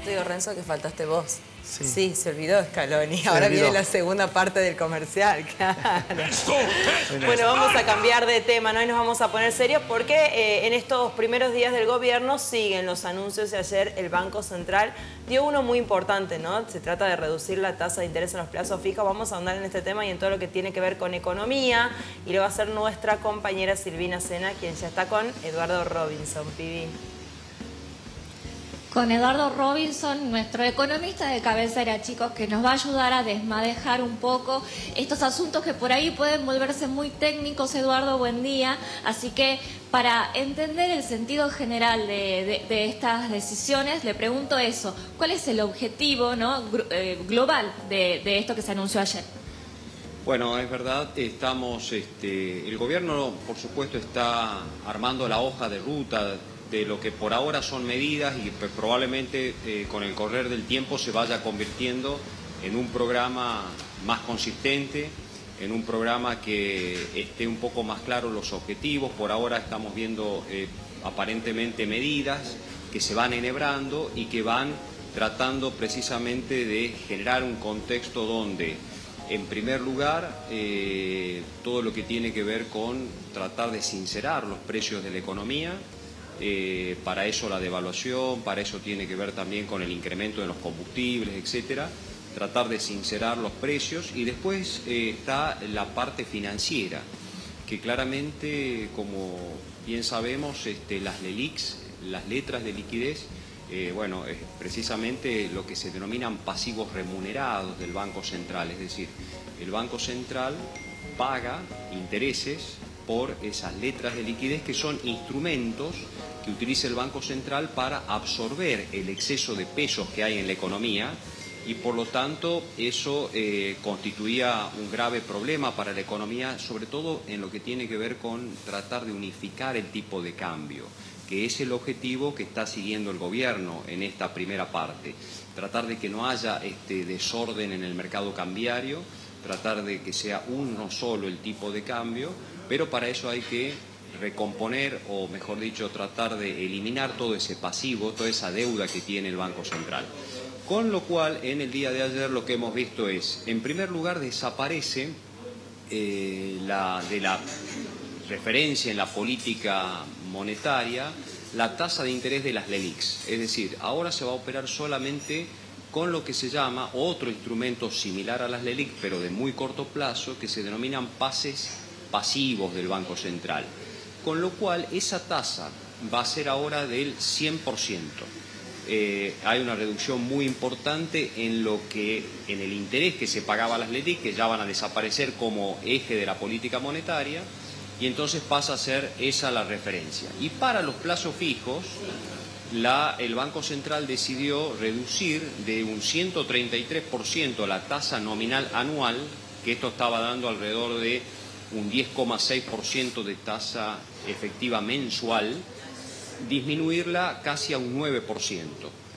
Yo te digo, Renzo, que faltaste vos. Sí. Sí, se olvidó Scaloni. Ahora viene la segunda parte del comercial, claro. Bueno, vamos a cambiar de tema, ¿no? Y nos vamos a poner serios porque en estos primeros días del gobierno siguen los anuncios y ayer el Banco Central dio uno muy importante, ¿no? Se trata de reducir la tasa de interés en los plazos fijos. Vamos a ahondar en este tema y en todo lo que tiene que ver con economía y lo va a hacer nuestra compañera Silvina Sena, quien ya está con Eduardo Robinson, Pibi. Con Eduardo Robinson, nuestro economista de cabecera, chicos, que nos va a ayudar a desmadejar un poco estos asuntos que por ahí pueden volverse muy técnicos. Eduardo, buen día. Así que para entender el sentido general de estas decisiones, le pregunto eso. ¿Cuál es el objetivo, ¿no? global de esto que se anunció ayer? Bueno, es verdad, el gobierno, por supuesto, está armando la hoja de ruta de lo que por ahora son medidas y probablemente con el correr del tiempo se vaya convirtiendo en un programa más consistente, en un programa que esté un poco más claro los objetivos. Por ahora estamos viendo aparentemente medidas que se van enhebrando y que van tratando precisamente de generar un contexto donde, en primer lugar, todo lo que tiene que ver con tratar de sincerar los precios de la economía. Para eso la devaluación, para eso tiene que ver también con el incremento de los combustibles, etcétera, tratar de sincerar los precios. Y después está la parte financiera, que claramente, como bien sabemos, las LELIQs, las letras de liquidez, bueno, es precisamente lo que se denominan pasivos remunerados del Banco Central, es decir, el Banco Central paga intereses por esas letras de liquidez, que son instrumentos que utiliza el Banco Central para absorber el exceso de pesos que hay en la economía, y por lo tanto eso constituía un grave problema para la economía, sobre todo en lo que tiene que ver con tratar de unificar el tipo de cambio, que es el objetivo que está siguiendo el gobierno en esta primera parte. Tratar de que no haya desorden en el mercado cambiario, tratar de que sea uno solo el tipo de cambio, pero para eso hay que recomponer, o mejor dicho, tratar de eliminar todo ese pasivo, toda esa deuda que tiene el Banco Central. Con lo cual, en el día de ayer lo que hemos visto es, en primer lugar, desaparece de la referencia en la política monetaria la tasa de interés de las LELIQs. Es decir, ahora se va a operar solamente con lo que se llama otro instrumento similar a las LELIQ, pero de muy corto plazo, que se denominan pases pasivos del Banco Central. Con lo cual, esa tasa va a ser ahora del 100%. Hay una reducción muy importante en el interés que se pagaba a las LELIQ, que ya van a desaparecer como eje de la política monetaria, y entonces pasa a ser esa la referencia. Y para los plazos fijos, el Banco Central decidió reducir de un 133% la tasa nominal anual, que esto estaba dando alrededor de un 10,6% de tasa efectiva mensual, disminuirla casi a un 9%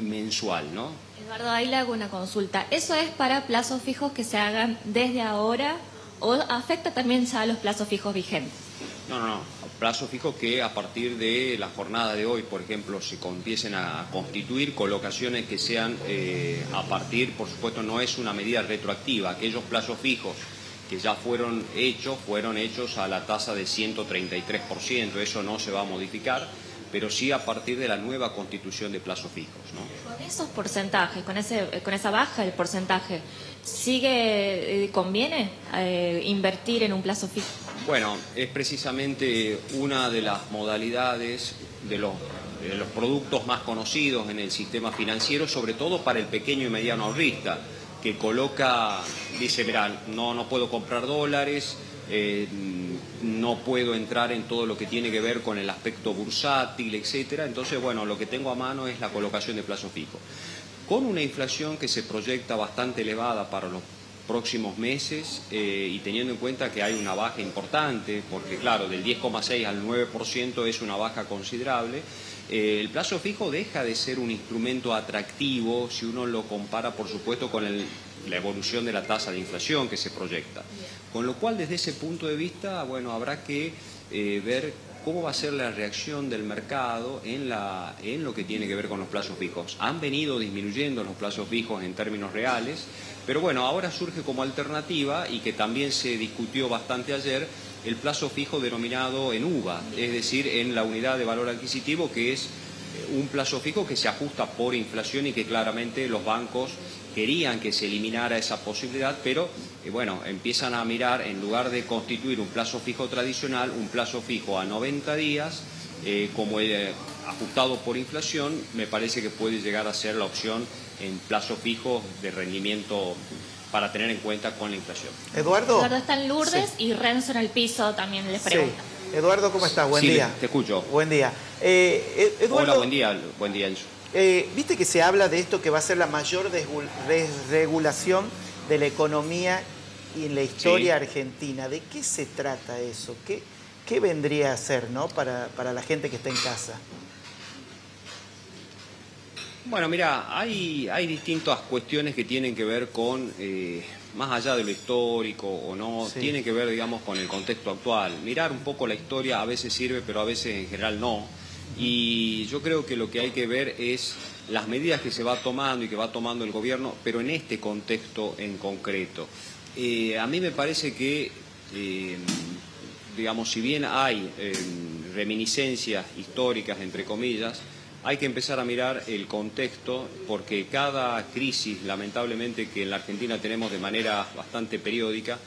mensual, ¿no? Eduardo, ahí le hago una consulta. ¿Eso es para plazos fijos que se hagan desde ahora o afecta también ya a los plazos fijos vigentes? No. Plazos fijos que a partir de la jornada de hoy, por ejemplo, se empiecen a constituir colocaciones que sean a partir, por supuesto, no es una medida retroactiva. Aquellos plazos fijos que ya fueron hechos a la tasa de 133%, eso no se va a modificar, pero sí a partir de la nueva constitución de plazos fijos, ¿no? Con esos porcentajes, con esa baja del porcentaje, ¿conviene invertir en un plazo fijo? Bueno, es precisamente una de las modalidades de los productos más conocidos en el sistema financiero, sobre todo para el pequeño y mediano ahorrista, que dice, mira, no puedo comprar dólares, no puedo entrar en todo lo que tiene que ver con el aspecto bursátil, etcétera. Entonces, bueno, lo que tengo a mano es la colocación de plazo fijo. Con una inflación que se proyecta bastante elevada para los próximos meses y teniendo en cuenta que hay una baja importante, porque claro, del 10,6 al 9% es una baja considerable, el plazo fijo deja de ser un instrumento atractivo si uno lo compara, por supuesto, con la evolución de la tasa de inflación que se proyecta. Con lo cual, desde ese punto de vista, bueno, habrá que ver cómo va a ser la reacción del mercado en lo que tiene que ver con los plazos fijos. Han venido disminuyendo los plazos fijos en términos reales, pero bueno, ahora surge como alternativa, y que también se discutió bastante ayer, el plazo fijo denominado en UVA, es decir, en la unidad de valor adquisitivo, que es un plazo fijo que se ajusta por inflación y que claramente los bancos querían que se eliminara esa posibilidad, pero bueno, empiezan a mirar, en lugar de constituir un plazo fijo tradicional, un plazo fijo a 90 días, como ajustado por inflación. Me parece que puede llegar a ser la opción en plazo fijo de rendimiento para tener en cuenta con la inflación. Eduardo está en Lourdes, sí. Y Renzo en el piso también les pregunta. Sí. Eduardo, ¿cómo estás? Buen día. Te escucho. Buen día. Eduardo, hola, buen día, Enzo. Viste que se habla de esto, que va a ser la mayor desregulación de la economía en la historia argentina. ¿De qué se trata eso? ¿Qué vendría a ser, ¿no? para la gente que está en casa? Bueno, mira, hay distintas cuestiones que tienen que ver con, más allá de lo histórico o no, sí, tienen que ver, digamos, con el contexto actual. Mirar un poco la historia a veces sirve, pero a veces en general no. Y yo creo que lo que hay que ver es las medidas que se va tomando y que va tomando el gobierno, pero en este contexto en concreto. A mí me parece que, digamos, si bien hay reminiscencias históricas, entre comillas, hay que empezar a mirar el contexto, porque cada crisis, lamentablemente, que en la Argentina tenemos de manera bastante periódica,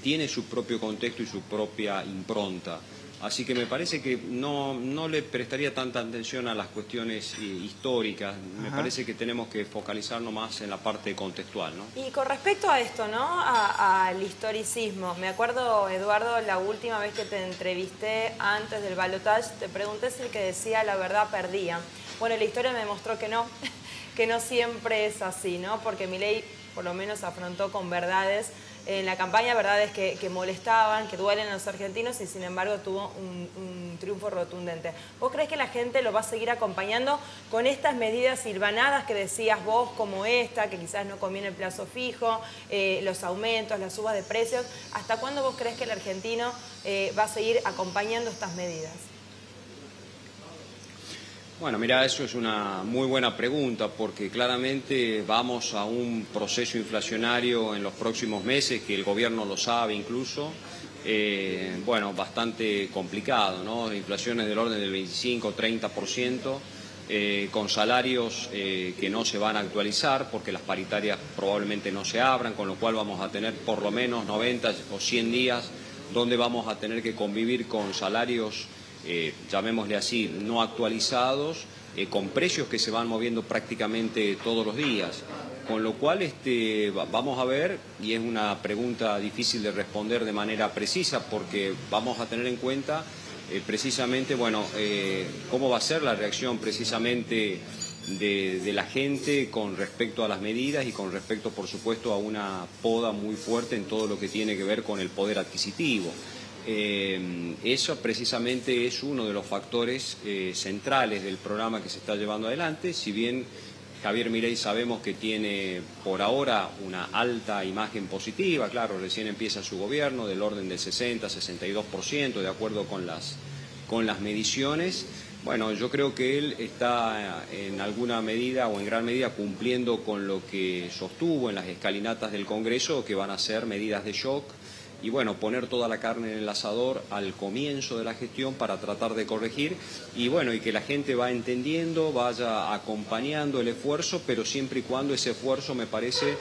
tiene su propio contexto y su propia impronta. Así que me parece que no le prestaría tanta atención a las cuestiones históricas. Me parece que tenemos que focalizarnos más en la parte contextual, ¿no? Y con respecto a esto, ¿no? Al historicismo. Me acuerdo, Eduardo, la última vez que te entrevisté antes del balotaje, te pregunté si el que decía la verdad perdía. Bueno, la historia me demostró que no siempre es así, ¿no? Porque Milei por lo menos afrontó con verdades en la campaña, verdades que molestaban, que duelen a los argentinos, y sin embargo tuvo un triunfo rotundente. ¿Vos creés que la gente lo va a seguir acompañando con estas medidas hilvanadas que decías vos, como esta, que quizás no conviene el plazo fijo, los aumentos, las subas de precios? ¿Hasta cuándo vos creés que el argentino va a seguir acompañando estas medidas? Bueno, mira, eso es una muy buena pregunta, porque claramente vamos a un proceso inflacionario en los próximos meses, que el gobierno lo sabe incluso, bueno, bastante complicado, ¿no? Inflaciones del orden del 25-30%, con salarios que no se van a actualizar, porque las paritarias probablemente no se abran, con lo cual vamos a tener por lo menos 90 o 100 días donde vamos a tener que convivir con salarios, llamémosle así, no actualizados, con precios que se van moviendo prácticamente todos los días. Con lo cual vamos a ver, y es una pregunta difícil de responder de manera precisa, porque vamos a tener en cuenta precisamente, bueno, cómo va a ser la reacción precisamente de la gente con respecto a las medidas y con respecto, por supuesto, a una poda muy fuerte en todo lo que tiene que ver con el poder adquisitivo. Eso precisamente es uno de los factores centrales del programa que se está llevando adelante. Si bien Javier Milei sabemos que tiene por ahora una alta imagen positiva, claro, recién empieza su gobierno, del orden del 60-62%, de acuerdo con las mediciones. Bueno, yo creo que él está en alguna medida o en gran medida cumpliendo con lo que sostuvo en las escalinatas del Congreso, que van a ser medidas de shock, y bueno, poner toda la carne en el asador al comienzo de la gestión para tratar de corregir, y bueno, y que la gente va entendiendo, vaya acompañando el esfuerzo, pero siempre y cuando ese esfuerzo, me parece,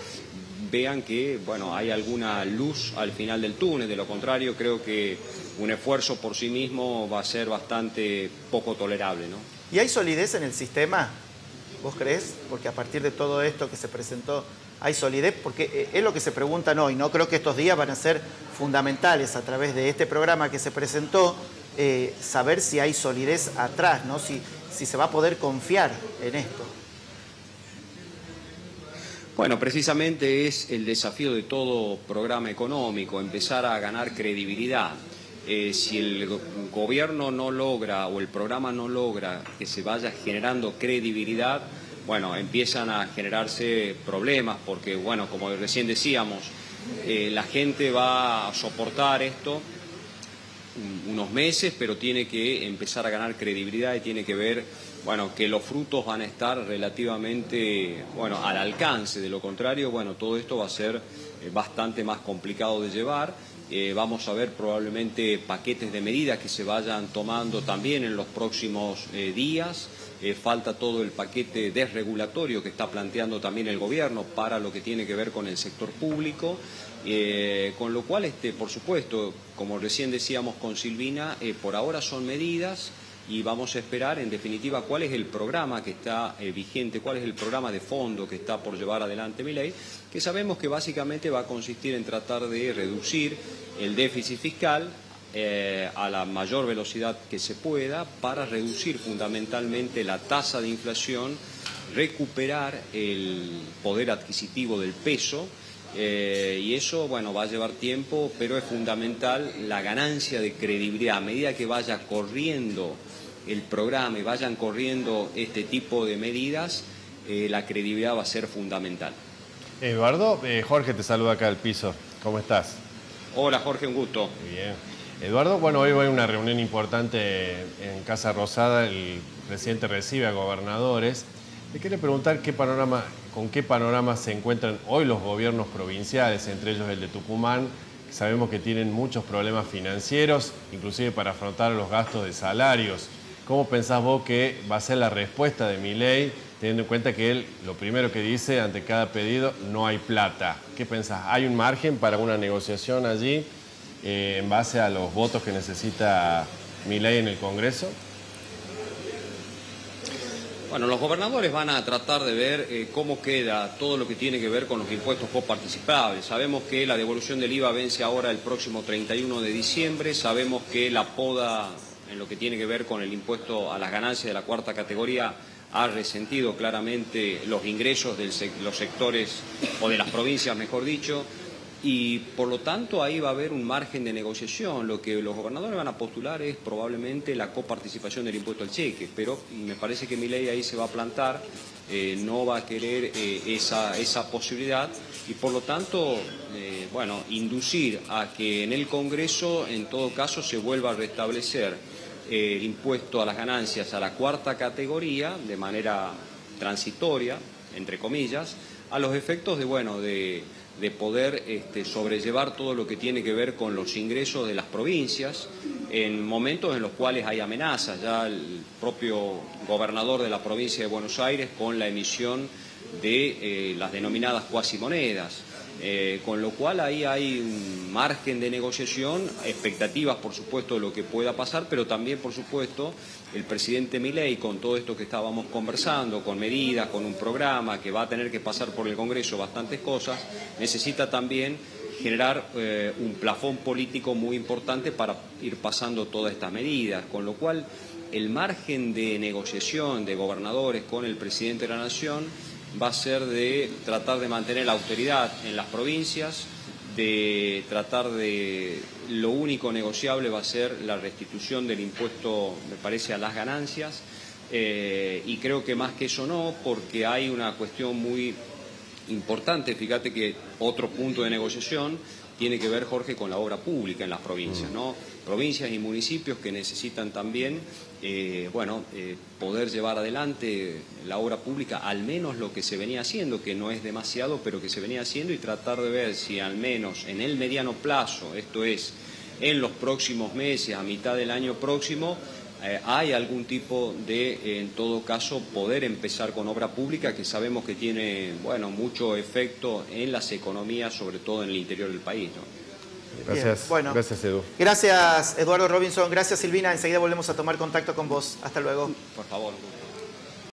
vean que, bueno, hay alguna luz al final del túnel. De lo contrario, creo que un esfuerzo por sí mismo va a ser bastante poco tolerable, ¿no? ¿Y hay solidez en el sistema? ¿Vos creés? Porque a partir de todo esto que se presentó, ¿hay solidez? Porque es lo que se preguntan hoy, ¿no? Creo que estos días van a ser fundamentales a través de este programa que se presentó, saber si hay solidez atrás, ¿no? Si se va a poder confiar en esto. Bueno, precisamente es el desafío de todo programa económico, empezar a ganar credibilidad. Si el gobierno no logra o el programa no logra que se vaya generando credibilidad, bueno, empiezan a generarse problemas, porque, bueno, como recién decíamos, la gente va a soportar esto unos meses, pero tiene que empezar a ganar credibilidad y tiene que ver, bueno, que los frutos van a estar relativamente, bueno, al alcance. De lo contrario, bueno, todo esto va a ser bastante más complicado de llevar. Vamos a ver probablemente paquetes de medidas que se vayan tomando también en los próximos días. Falta todo el paquete desregulatorio que está planteando también el gobierno para lo que tiene que ver con el sector público. Con lo cual, por supuesto, como recién decíamos con Silvina, por ahora son medidas y vamos a esperar, en definitiva, cuál es el programa que está vigente, cuál es el programa de fondo que está por llevar adelante Milei, que sabemos que básicamente va a consistir en tratar de reducir el déficit fiscal a la mayor velocidad que se pueda para reducir fundamentalmente la tasa de inflación, recuperar el poder adquisitivo del peso. Y eso, bueno, va a llevar tiempo, pero es fundamental la ganancia de credibilidad. A medida que vaya corriendo el programa y vayan corriendo este tipo de medidas, la credibilidad va a ser fundamental. Eduardo, Jorge te saluda acá al piso. ¿Cómo estás? Hola Jorge, un gusto. Muy bien. Eduardo, bueno, hoy va a haber una reunión importante en Casa Rosada. El presidente recibe a gobernadores. Te quiero preguntar con qué panorama se encuentran hoy los gobiernos provinciales, entre ellos el de Tucumán. Sabemos que tienen muchos problemas financieros, inclusive para afrontar los gastos de salarios. ¿Cómo pensás vos que va a ser la respuesta de Milei, teniendo en cuenta que él lo primero que dice ante cada pedido, no hay plata? ¿Qué pensás? ¿Hay un margen para una negociación allí en base a los votos que necesita Milei en el Congreso? Bueno, los gobernadores van a tratar de ver cómo queda todo lo que tiene que ver con los impuestos coparticipables. Sabemos que la devolución del IVA vence ahora el próximo 31 de diciembre. Sabemos que la poda en lo que tiene que ver con el impuesto a las ganancias de la cuarta categoría ha resentido claramente los ingresos de los sectores, o de las provincias, mejor dicho, y por lo tanto ahí va a haber un margen de negociación. Lo que los gobernadores van a postular es probablemente la coparticipación del impuesto al cheque, pero me parece que Milei ahí se va a plantar, no va a querer esa posibilidad y por lo tanto, bueno, inducir a que en el Congreso en todo caso se vuelva a restablecer el impuesto a las ganancias a la cuarta categoría de manera transitoria, entre comillas, a los efectos de, bueno, de poder sobrellevar todo lo que tiene que ver con los ingresos de las provincias en momentos en los cuales hay amenazas. Ya el propio gobernador de la provincia de Buenos Aires con la emisión de las denominadas cuasimonedas. Con lo cual ahí hay un margen de negociación, expectativas por supuesto de lo que pueda pasar, pero también por supuesto el presidente Milei, con todo esto que estábamos conversando, con medidas, con un programa que va a tener que pasar por el Congreso bastantes cosas, necesita también generar un plafón político muy importante para ir pasando todas estas medidas, con lo cual el margen de negociación de gobernadores con el presidente de la Nación va a ser de tratar de mantener la austeridad en las provincias, de tratar de... Lo único negociable va a ser la restitución del impuesto, me parece, a las ganancias, y creo que más que eso no, porque hay una cuestión muy importante. Fíjate que otro punto de negociación tiene que ver, Jorge, con la obra pública en las provincias, ¿no? Provincias y municipios que necesitan también, poder llevar adelante la obra pública, al menos lo que se venía haciendo, que no es demasiado, pero que se venía haciendo, y tratar de ver si al menos en el mediano plazo, esto es, en los próximos meses, a mitad del año próximo, hay algún tipo de, en todo caso, poder empezar con obra pública que sabemos que tiene, bueno, mucho efecto en las economías, sobre todo en el interior del país, ¿no? Gracias. Bueno, gracias, Edu. Gracias, Eduardo Robinson. Gracias, Silvina. Enseguida volvemos a tomar contacto con vos. Hasta luego. Por favor.